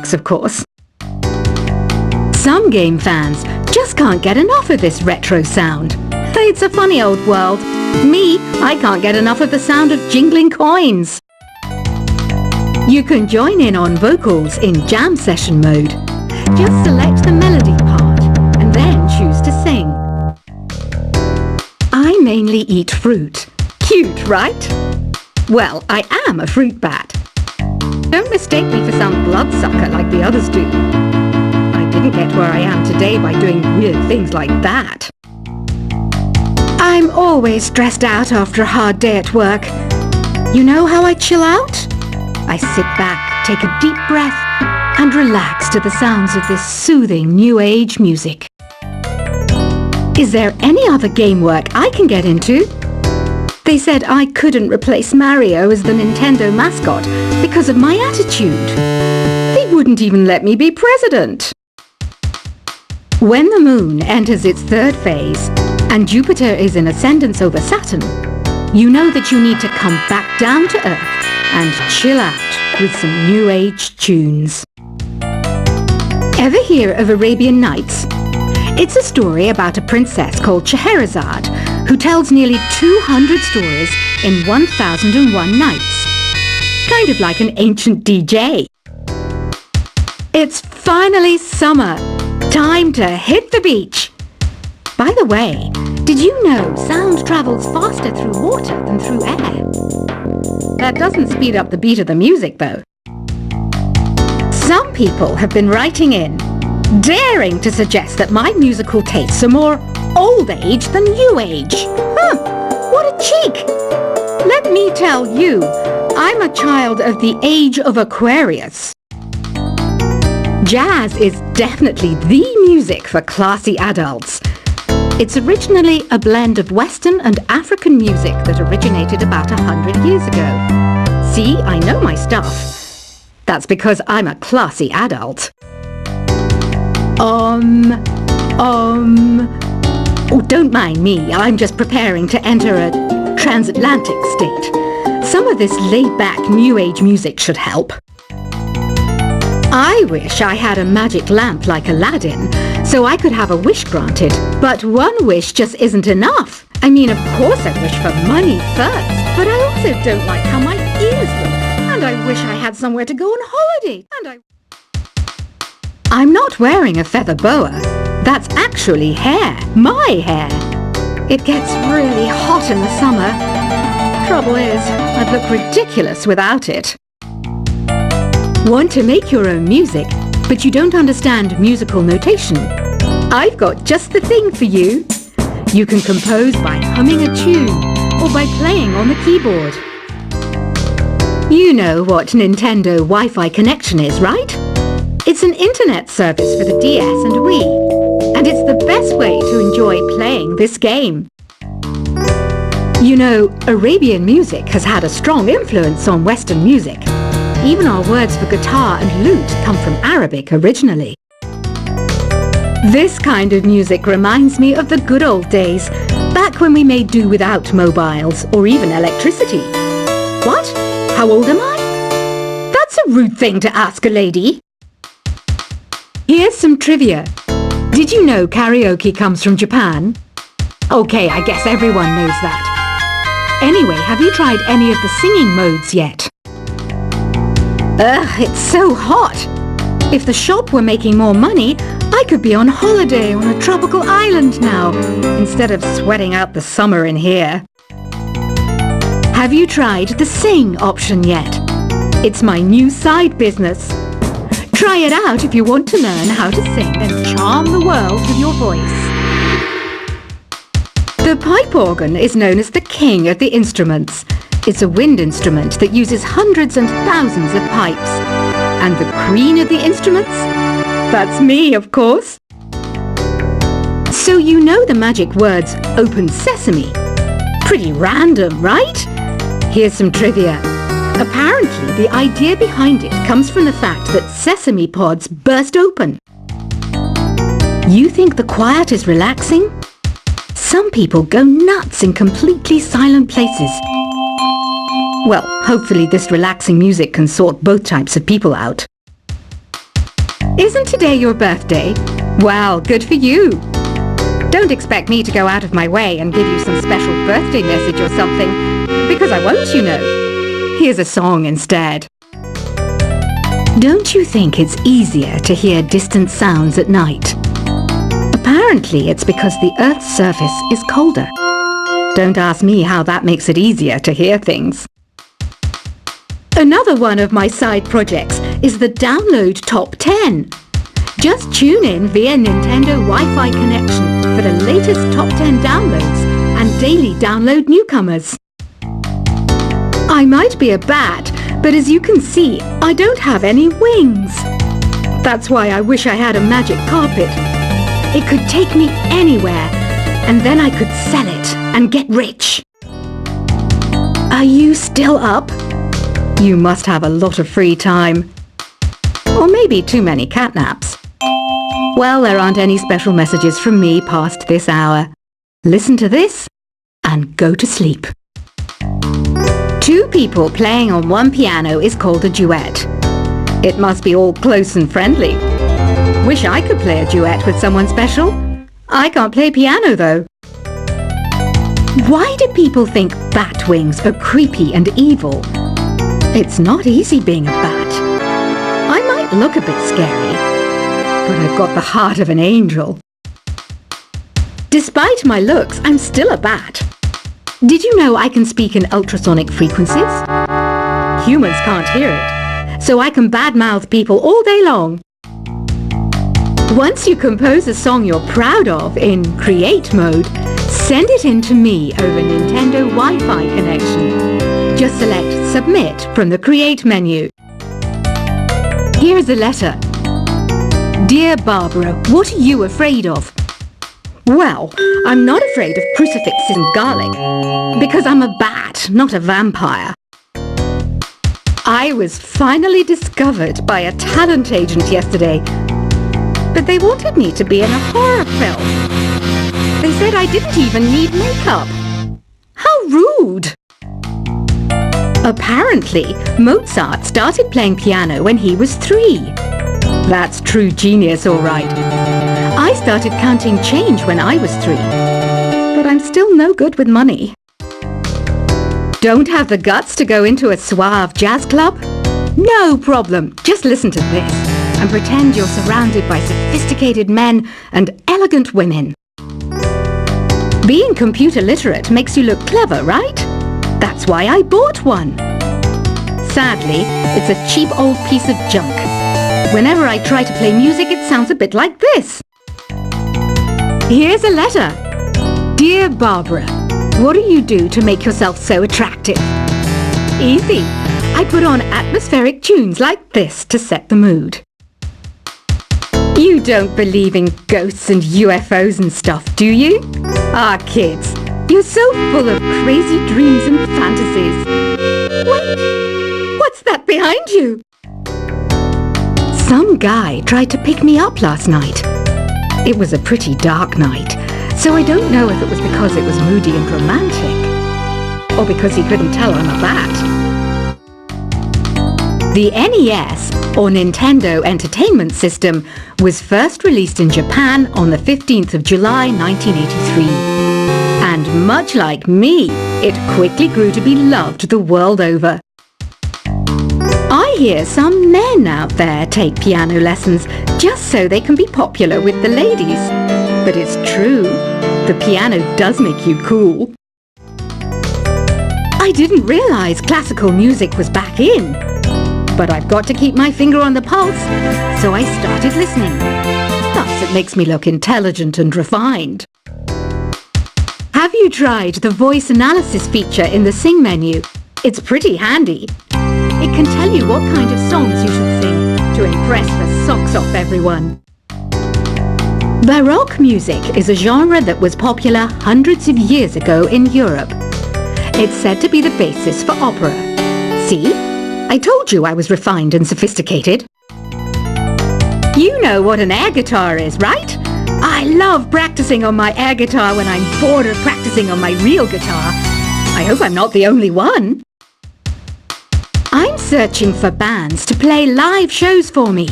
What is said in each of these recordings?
graphics, of course. Some game fans just can't get enough of this retro sound. It's a funny old world. Me, I can't get enough of the sound of jingling coins. You can join in on vocals in jam session mode. Just select the melody part and then choose to sing. I mainly eat fruit. Cute, right? Well, I am a fruit bat. Don't mistake me for some bloodsucker like the others do. I didn't get where I am today by doing weird things like that. I'm always stressed out after a hard day at work. You know how I chill out? I sit back, take a deep breath, and relax to the sounds of this soothing new age music. Is there any other game work I can get into? They said I couldn't replace Mario as the Nintendo mascot because of my attitude. They wouldn't even let me be president. When the moon enters its third phase and Jupiter is in ascendance over Saturn, you know that you need to come back down to Earth and chill out with some new age tunes. Ever hear of Arabian Nights? It's a story about a princess called Scheherazade who tells nearly 200 stories in 1001 nights. Kind of like an ancient DJ. It's finally summer. Time to hit the beach. By the way, did you know sound travels faster through water than through air? That doesn't speed up the beat of the music, though. Some people have been writing in, daring to suggest that my musical tastes are more old age than new age. What a cheek! Let me tell you, I'm a child of the age of Aquarius. Jazz is definitely the music for classy adults. It's originally a blend of Western and African music that originated about 100 years ago. See, I know my stuff. That's because I'm a classy adult. Oh, don't mind me. I'm just preparing to enter a transatlantic state. Some of this laid-back New Age music should help. I wish I had a magic lamp like Aladdin, so I could have a wish granted. But one wish just isn't enough. I mean, of course I wish for money first, but I also don't like how my ears look. And I wish I had somewhere to go on holiday. I'm not wearing a feather boa. That's actually hair. My hair. It gets really hot in the summer. Trouble is, I'd look ridiculous without it. Want to make your own music, but you don't understand musical notation? I've got just the thing for you. You can compose by humming a tune or by playing on the keyboard. You know what Nintendo Wi-Fi connection is, right? It's an internet service for the DS and Wii, and it's the best way to enjoy playing this game. You know, Arabian music has had a strong influence on Western music. Even our words for guitar and lute come from Arabic originally. This kind of music reminds me of the good old days, back when we made do without mobiles or even electricity. What? How old am I? That's a rude thing to ask a lady. Here's some trivia. Did you know karaoke comes from Japan? Okay, I guess everyone knows that. Anyway, have you tried any of the singing modes yet? Ugh, it's so hot. If the shop were making more money, I could be on holiday on a tropical island now, instead of sweating out the summer in here. Have you tried the sing option yet? It's my new side business. Try it out if you want to learn how to sing and charm the world with your voice. The pipe organ is known as the king of the instruments. It's a wind instrument that uses hundreds and thousands of pipes. And the queen of the instruments? That's me, of course. So you know the magic words "open sesame." Pretty random, right? Here's some trivia. Apparently, the idea behind it comes from the fact that sesame pods burst open. You think the quiet is relaxing? Some people go nuts in completely silent places. Well, hopefully this relaxing music can sort both types of people out. Isn't today your birthday? Well, good for you. Don't expect me to go out of my way and give you some special birthday message or something, because I won't, you know. Here's a song instead. Don't you think it's easier to hear distant sounds at night? Apparently it's because the Earth's surface is colder. Don't ask me how that makes it easier to hear things. Another one of my side projects is the Download Top 10. Just tune in via Nintendo Wi-Fi connection for the latest Top 10 downloads and daily download newcomers. I might be a bat, but as you can see, I don't have any wings. That's why I wish I had a magic carpet. It could take me anywhere, and then I could sell it and get rich. Are you still up? You must have a lot of free time. Or maybe too many catnaps. Well, there aren't any special messages from me past this hour. Listen to this and go to sleep. Two people playing on one piano is called a duet. It must be all close and friendly. Wish I could play a duet with someone special. I can't play piano though. Why do people think bat wings are creepy and evil? It's not easy being a bat. I might look a bit scary, but I've got the heart of an angel. Despite my looks, I'm still a bat. Did you know I can speak in ultrasonic frequencies? Humans can't hear it, so I can badmouth people all day long. Once you compose a song you're proud of in Create mode, send it in to me over Nintendo Wi-Fi connection. Just select Submit from the Create menu. Here's a letter. Dear Barbara, what are you afraid of? Well, I'm not afraid of crucifixes and garlic, because I'm a bat, not a vampire. I was finally discovered by a talent agent yesterday, but they wanted me to be in a horror film. They said I didn't even need makeup. How rude! Apparently, Mozart started playing piano when he was 3. That's true genius, all right. I started counting change when I was 3, but I'm still no good with money. Don't have the guts to go into a suave jazz club? No problem, just listen to this and pretend you're surrounded by sophisticated men and elegant women. Being computer literate makes you look clever, right? That's why I bought one. Sadly, it's a cheap old piece of junk. Whenever I try to play music, it sounds a bit like this. Here's a letter. Dear Barbara, what do you do to make yourself so attractive? Easy. I put on atmospheric tunes like this to set the mood. You don't believe in ghosts and UFOs and stuff, do you? Ah, kids, you're so full of crazy dreams and fantasies. Wait, what's that behind you? Some guy tried to pick me up last night. It was a pretty dark night, so I don't know if it was because it was moody and romantic, or because he couldn't tell I'm a bat. The NES, or Nintendo Entertainment System, was first released in Japan on the 15th of July 1983. And much like me, it quickly grew to be loved the world over. I hear some men out there take piano lessons just so they can be popular with the ladies. But it's true, the piano does make you cool. I didn't realize classical music was back in. But I've got to keep my finger on the pulse, so I started listening. Thus, it makes me look intelligent and refined. Have you tried the voice analysis feature in the Sing menu? It's pretty handy. It can tell you what kind of songs you should sing to impress the socks off everyone. Baroque music is a genre that was popular hundreds of years ago in Europe. It's said to be the basis for opera. See? I told you I was refined and sophisticated. You know what an air guitar is, right? I love practicing on my air guitar when I'm bored of practicing on my real guitar. I hope I'm not the only one. I'm searching for bands to play live shows for me.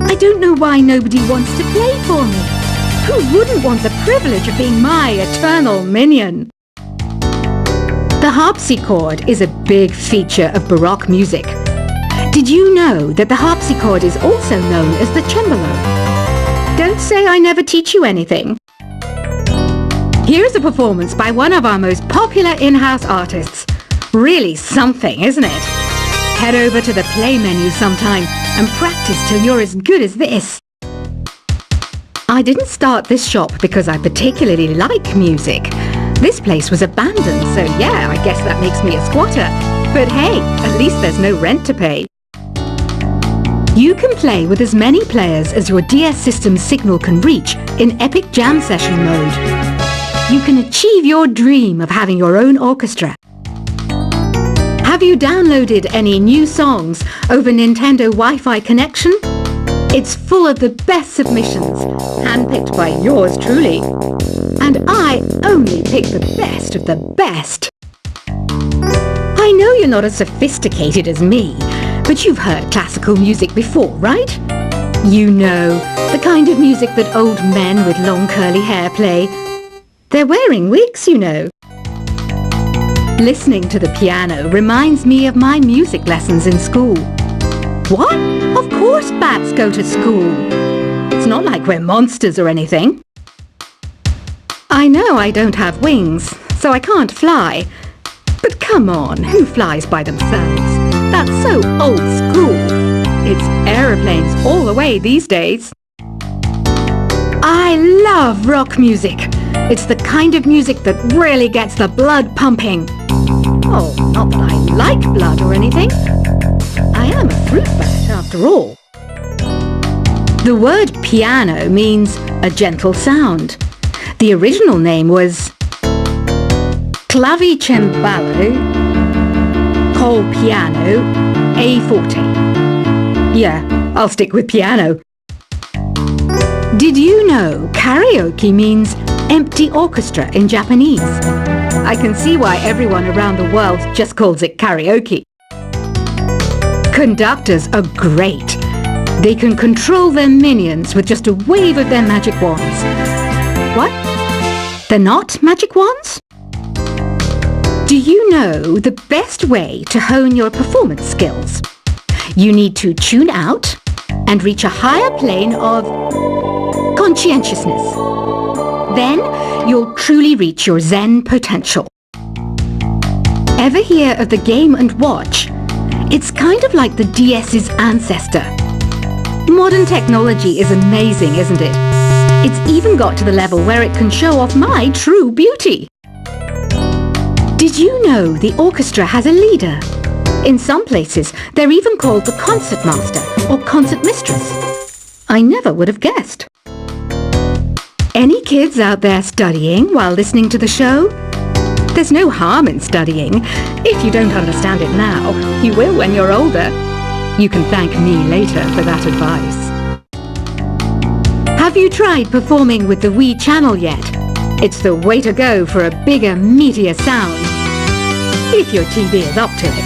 I don't know why nobody wants to play for me. Who wouldn't want the privilege of being my eternal minion? The harpsichord is a big feature of Baroque music. Did you know that the harpsichord is also known as the cembalo? Don't say I never teach you anything. Here's a performance by one of our most popular in-house artists. Really something, isn't it? Head over to the play menu sometime and practice till you're as good as this. I didn't start this shop because I particularly like music. This place was abandoned, so yeah, I guess that makes me a squatter. But hey, at least there's no rent to pay. You can play with as many players as your DS system's signal can reach in epic jam session mode. You can achieve your dream of having your own orchestra. Have you downloaded any new songs over Nintendo Wi-Fi connection? It's full of the best submissions, handpicked by yours truly. And I only pick the best of the best. I know you're not as sophisticated as me, but you've heard classical music before, right? You know, the kind of music that old men with long curly hair play. They're wearing wigs, you know. Listening to the piano reminds me of my music lessons in school. What? Of course bats go to school. It's not like we're monsters or anything. I know I don't have wings, so I can't fly. But come on, who flies by themselves? That's so old school. It's aeroplanes all the way these days. I love rock music. It's the kind of music that really gets the blood pumping. Oh, not that I like blood or anything. I am a fruit bat after all. The word piano means a gentle sound. The original name was clavicembalo col piano a forte. Yeah, I'll stick with piano. Did you know karaoke means empty orchestra in Japanese? I can see why everyone around the world just calls it karaoke. Conductors are great. They can control their minions with just a wave of their magic wands. What? They're not magic wands? Do you know the best way to hone your performance skills? You need to tune out and reach a higher plane of conscientiousness. Then you'll truly reach your Zen potential. Ever hear of the Game & Watch? It's kind of like the DS's ancestor. Modern technology is amazing, isn't it? It's even got to the level where it can show off my true beauty. Did you know the orchestra has a leader? In some places, they're even called the concertmaster or concertmistress. I never would have guessed. Any kids out there studying while listening to the show? There's no harm in studying. If you don't understand it now, you will when you're older. You can thank me later for that advice. Have you tried performing with the Wii channel yet? It's the way to go for a bigger, meatier sound. If your TV is up to it.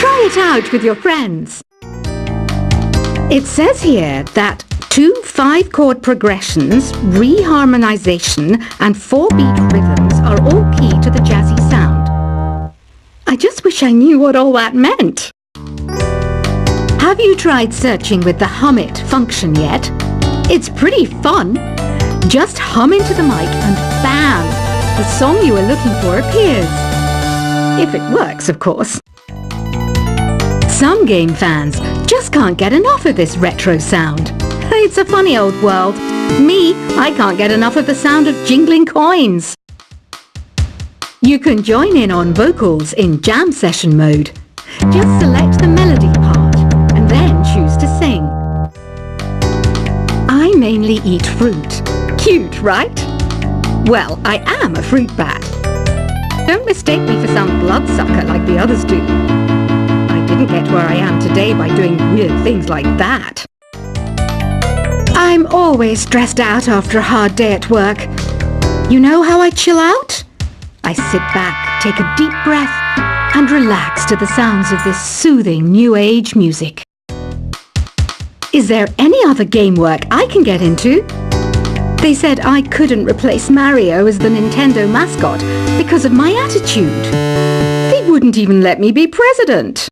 Try it out with your friends. It says here that 2 5-chord progressions, reharmonization, and 4-beat rhythms are all key to the jazzy sound. I just wish I knew what all that meant. Have you tried searching with the Hum It function yet? It's pretty fun. Just hum into the mic and bam! The song you are looking for appears. If it works, of course. Some game fans just can't get enough of this retro sound. It's a funny old world. Me, I can't get enough of the sound of jingling coins. You can join in on vocals in jam session mode. Just select the melody part and then choose to sing. I mainly eat fruit. Cute, right? Well, I am a fruit bat. Don't mistake me for some bloodsucker like the others do. I didn't get where I am today by doing weird things like that. I'm always stressed out after a hard day at work. You know how I chill out? I sit back, take a deep breath, and relax to the sounds of this soothing new age music. Is there any other game work I can get into? They said I couldn't replace Mario as the Nintendo mascot because of my attitude. They wouldn't even let me be president.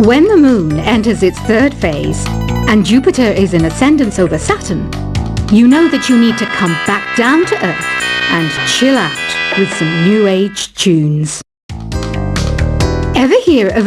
When the moon enters its third phase and Jupiter is in ascendance over Saturn, you know that you need to come back down to Earth and chill out with some New Age tunes. Ever hear of a